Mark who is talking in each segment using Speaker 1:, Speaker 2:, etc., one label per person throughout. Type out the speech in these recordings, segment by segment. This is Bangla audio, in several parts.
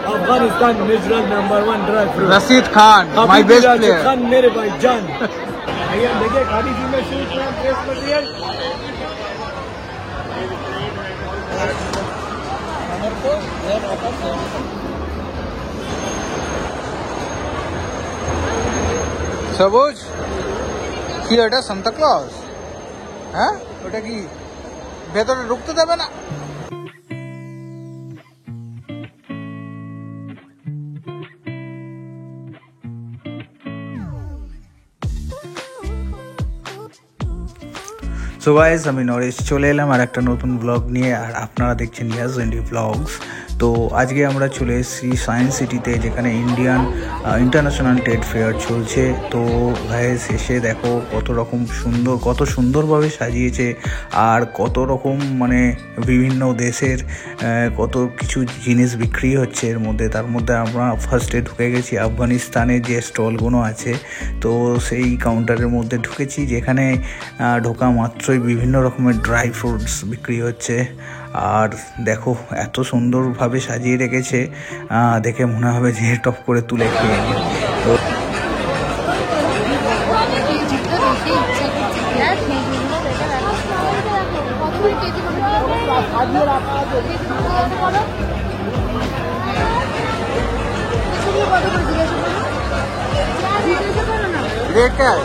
Speaker 1: Afghanistan natural number 1 dry fruit
Speaker 2: Rashid Khan my best player
Speaker 1: Khan मेरे भाई जान भैया देखिए खादी जी में शूट में ड्रेस मटेरियल
Speaker 2: সবুজ কি এটা সান্তা ক্লজ হ্যাঁ ওটা কি ভেতরে ঢুকতে দেবে না সো গাইস আমি নরেশ চলে এলাম আর একটা নতুন ব্লগ নিয়ে আর আপনারা দেখছেন ইয়াস এন্ডি ব্লগস তো আজকে আমরা চলে এসেছি সায়েন্স সিটিতে যেখানে ইন্টারন্যাশনাল ট্রেড ফেয়ার চলছে তো গাইস এসে দেখো কত সুন্দরভাবে সাজিয়েছে আর কত রকম মানে বিভিন্ন দেশের কত কিছু জিনিস বিক্রি হচ্ছে এর মধ্যে তার মধ্যে আমরা ফার্স্টে ঢুকে গেছি আফগানিস্তানের যে স্টলগুলো আছে তো সেই কাউন্টারের মধ্যে ঢুকেছি যেখানে ঢোকা মাত্রই বিভিন্ন রকমের ড্রাই ফ্রুটস বিক্রি হচ্ছে আর দেখো এত সুন্দরভাবে সাজিয়ে রেখেছে দেখে মনে হবে যে টপ করে তুলে খেয়ে নিই তো रेट क्या है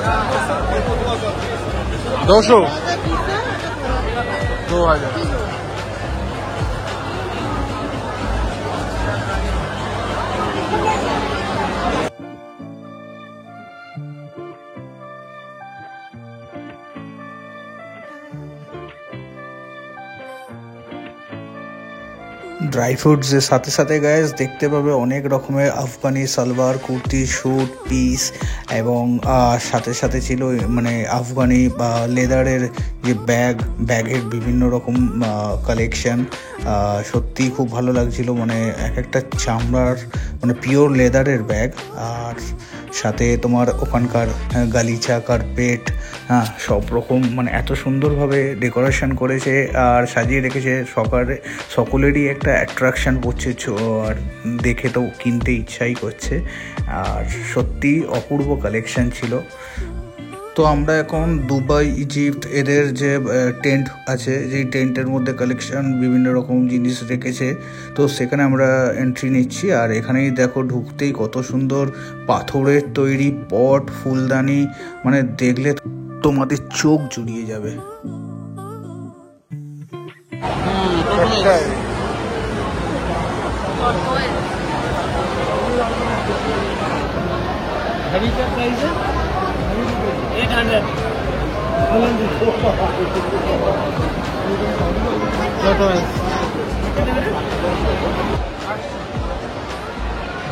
Speaker 2: 200 2000 ড্রাই ফ্রুটসের সাথে সাথে গাইস দেখতে পাবে অনেক রকমের আফগানি সালোয়ার কুর্তি স্যুট পিস এবং সাথে সাথে ছিল মানে আফগানি বা লেদারের যে ব্যাগের বিভিন্ন রকম কালেকশন সত্যি খুব ভালো লাগছিল মানে এক একটা চামড়ার মানে পিওর লেদারের ব্যাগ আর সাথে তোমার ওখানকার গালিচা কার্পেট সব রকম মানে এত সুন্দরভাবে ডেকোরেশন করেছে আর সাজিয়ে রেখেছে সকলেরই একটা অ্যাট্রাকশান পড়ছে আর দেখে তো কিনতে ইচ্ছাই করছে আর সত্যি অপূর্ব কালেকশান ছিল তো আমরা এখন দুবাই ইজিপ্ট এদের যে টেন্ট আছে যেই টেন্টের মধ্যে কালেকশন বিভিন্ন রকম জিনিস রেখেছে তো সেখানে আমরা এন্ট্রি নিচ্ছি আর এখানেই দেখো ঢুকতেই কত সুন্দর পাথরের তৈরি পট ফুলদানি মানে দেখলে তোমাদের চোখ জুড়িয়ে যাবে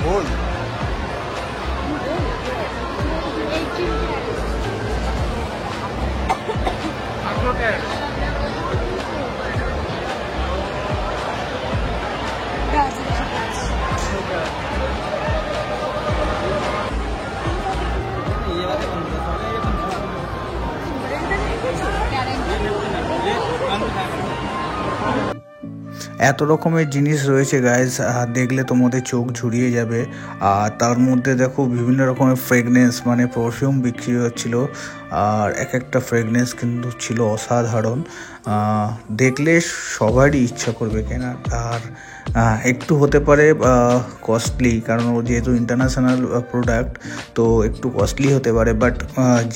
Speaker 2: बोल এত রকমের জিনিস রয়েছে গাইজ দেখলে তোমাদের চোখ ঝুরিয়ে যাবে আর তার মধ্যে দেখো বিভিন্ন রকমের ফ্রেগনেন্স মানে পারফিউম বিক্রি হচ্ছিল আর এক একটা ফ্রেগনেন্স কিন্তু ছিল অসাধারণ দেখলে সবারই ইচ্ছা করবে কেনার আর একটু হতে পারে কস্টলি কারণ ও যেহেতু ইন্টারন্যাশনাল প্রোডাক্ট তো একটু কস্টলি হতে পারে বাট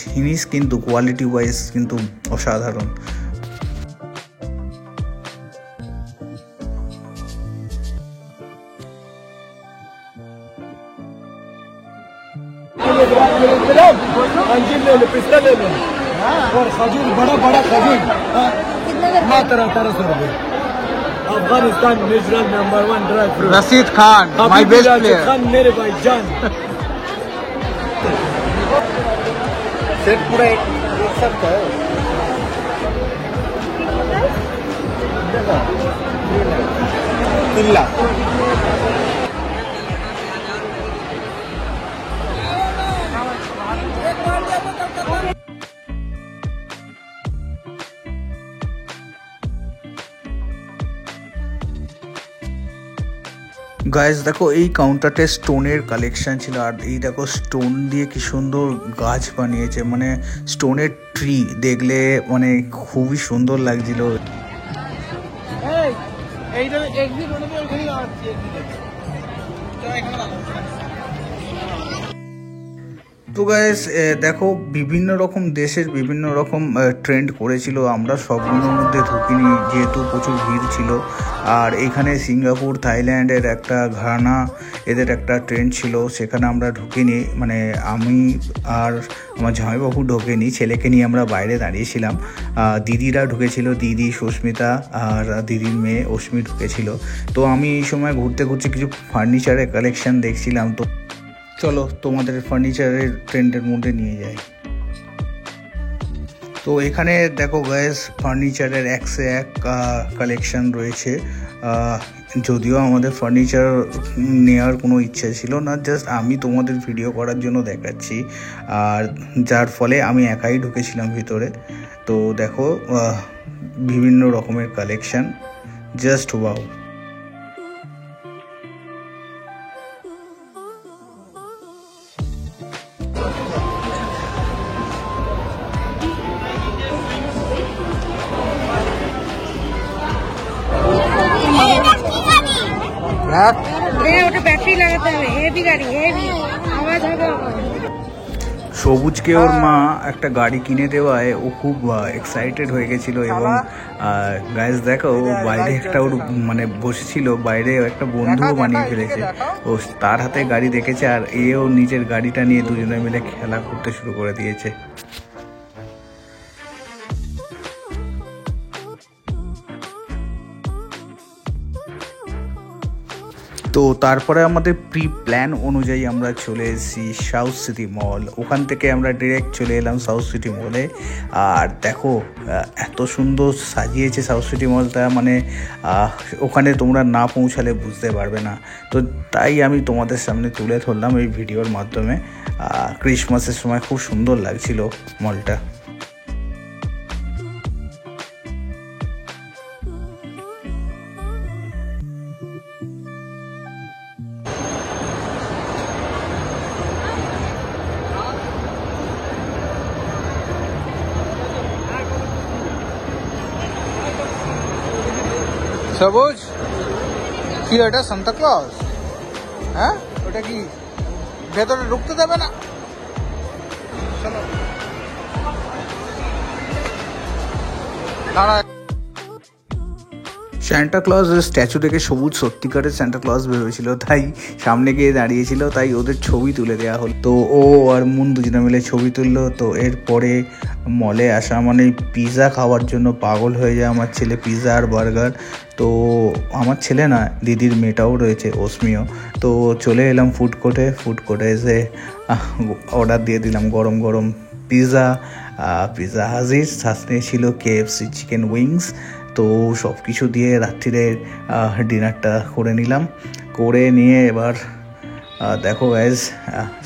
Speaker 2: জিনিস কিন্তু কোয়ালিটি ওয়াইজ কিন্তু অসাধারণ
Speaker 1: अंजीर ले लो पिस्ता ले लो और खजूर बड़ा खजूर मात्र 1800 रुपये Afghanistan natural number 1 dry fruit
Speaker 2: Rashid Khan my best player
Speaker 1: Khan मेरे भाई जान
Speaker 2: सेट पूरा एक सकता है किल्ला গাইজ দেখো এই কাউন্টারটা স্টোনের কালেকশন ছিল, আর এই দেখো স্টোন দিয়ে কি সুন্দর গাছ বানিয়েছে, মানে স্টোনের ট্রি দেখলে মানে খুবই সুন্দর লাগছিল। তো গাইস দেখো বিভিন্ন রকম দেশের বিভিন্ন রকম ট্রেন্ড করেছিল, আমরা সবগুলোর মধ্যে ঢুকিনি যেহেতু প্রচুর ভিড় ছিল। আর এখানে সিঙ্গাপুর থাইল্যান্ডের একটা ঘরানা এদের একটা ট্রেন্ড ছিল, সেখানে আমরা ঢুকিনি, মানে আমি আর আমার জামাইবাবু ঢোকেনি, ছেলেকে নিয়ে আমরা বাইরে দাঁড়িয়েছিলাম। দিদিরা ঢুকেছিল, দিদি সুস্মিতা আর দিদির মেয়ে অস্মি ঢুকেছিল। তো আমি এই সময় ঘুরতে ঘুরতে কিছু ফার্নিচারের কালেকশন দেখছিলাম। তো চলো তোমাদের ফার্নিচারের ট্রেন্ডের মধ্যে নিয়ে যাই। তো এখানে দেখো গাইস ফার্নিচারের এক সে এক কালেকশন রয়েছে। যদিও আমাদের ফার্নিচার নেওয়ার কোনো ইচ্ছা ছিল না, জাস্ট আমি তোমাদের ভিডিও করার জন্য দেখাচ্ছি, আর যার ফলে আমি একাই ঢুকেছিলাম ভিতরে। তো দেখো বিভিন্ন রকমের কালেকশন, জাস্ট ওয়াও। সবুজকে ওর মা একটা গাড়ি কিনে দেওয়ায় ও খুব এক্সাইটেড হয়ে গেছিলো, এবং গাইস দেখো ও বাইরে একটা ওর মানে বসেছিল, বাইরে একটা বন্ধুও বানিয়ে ফেলেছে। ও তার হাতে গাড়ি দেখেছে আর এও নিজের গাড়িটা নিয়ে দুজনে মিলে খেলা করতে শুরু করে দিয়েছে। তো তারপরে আমাদের প্রি প্ল্যান অনুযায়ী আমরা চলে এসেছি সাউথ সিটি মল। ওখান থেকে আমরা ডিরেক্ট চলে এলাম সাউথ সিটি মলে। আর দেখো এত সুন্দর সাজিয়েছে সাউথ সিটি মলটা, মানে ওখানে তোমরা না পৌঁছালে বুঝতে পারবে না। তো তাই আমি তোমাদের সামনে তুলে ধরলাম এই ভিডিওর মাধ্যমে। ক্রিসমাসের সময় খুব সুন্দর লাগছিল মলটা। সবুজ কি ওটা সান্তা ক্লজ? হ্যাঁ ওটা কি ভেতরে ঢুকতে দেবে না? চলো দাঁড়া। স্যান্টা ক্লজের স্ট্যাচু থেকে সবুজ সত্যিকারের স্যান্টা ক্লজ বেরোয়েছিল, তাই সামনে গিয়ে দাঁড়িয়েছিল, তাই ওদের ছবি তুলে দেওয়া হলো। তো ও আর মুন দুজনে মিলে ছবি তুললো। তো এরপরে মলে আসা মানে পিৎজা খাওয়ার জন্য পাগল হয়ে যায় আমার ছেলে, পিৎজা আর বার্গার। তো আমার ছেলে না, দিদির মেয়েটাও রয়েছে অস্মিও। তো চলে এলাম ফুড কোর্টে এসে অর্ডার দিয়ে দিলাম গরম গরম পিৎজা। পিৎজা হাজির, সাথে ছিল KFC চিকেন উইংস। তো সব কিছু দিয়ে রাত্রিরে ডিনারটা করে নিলাম। করে নিয়ে এবার দেখো গাইজ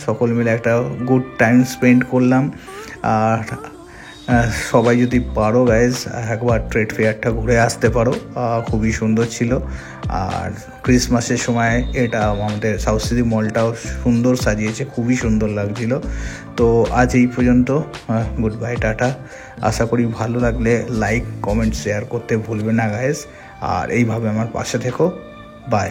Speaker 2: সকল মিলে একটা গুড টাইম স্পেন্ড করলাম। আর সবাই যদি পারো গাইজ একবার ট্রেড ফেয়ারটা ঘুরে আসতে পারো, খুবই সুন্দর ছিল। আর ক্রিসমাসের সময় এটা আমাদের সাউথ সিটি মলটাও সুন্দর সাজিয়েছে, খুবই সুন্দর লাগছিল। তো আজ এই পর্যন্ত, গুড বাই, টাটা। আশা করি ভালো লাগলে লাইক কমেন্ট শেয়ার করতে ভুলবে না গাইজ, আর এইভাবে আমার পাশে থেকো। বাই।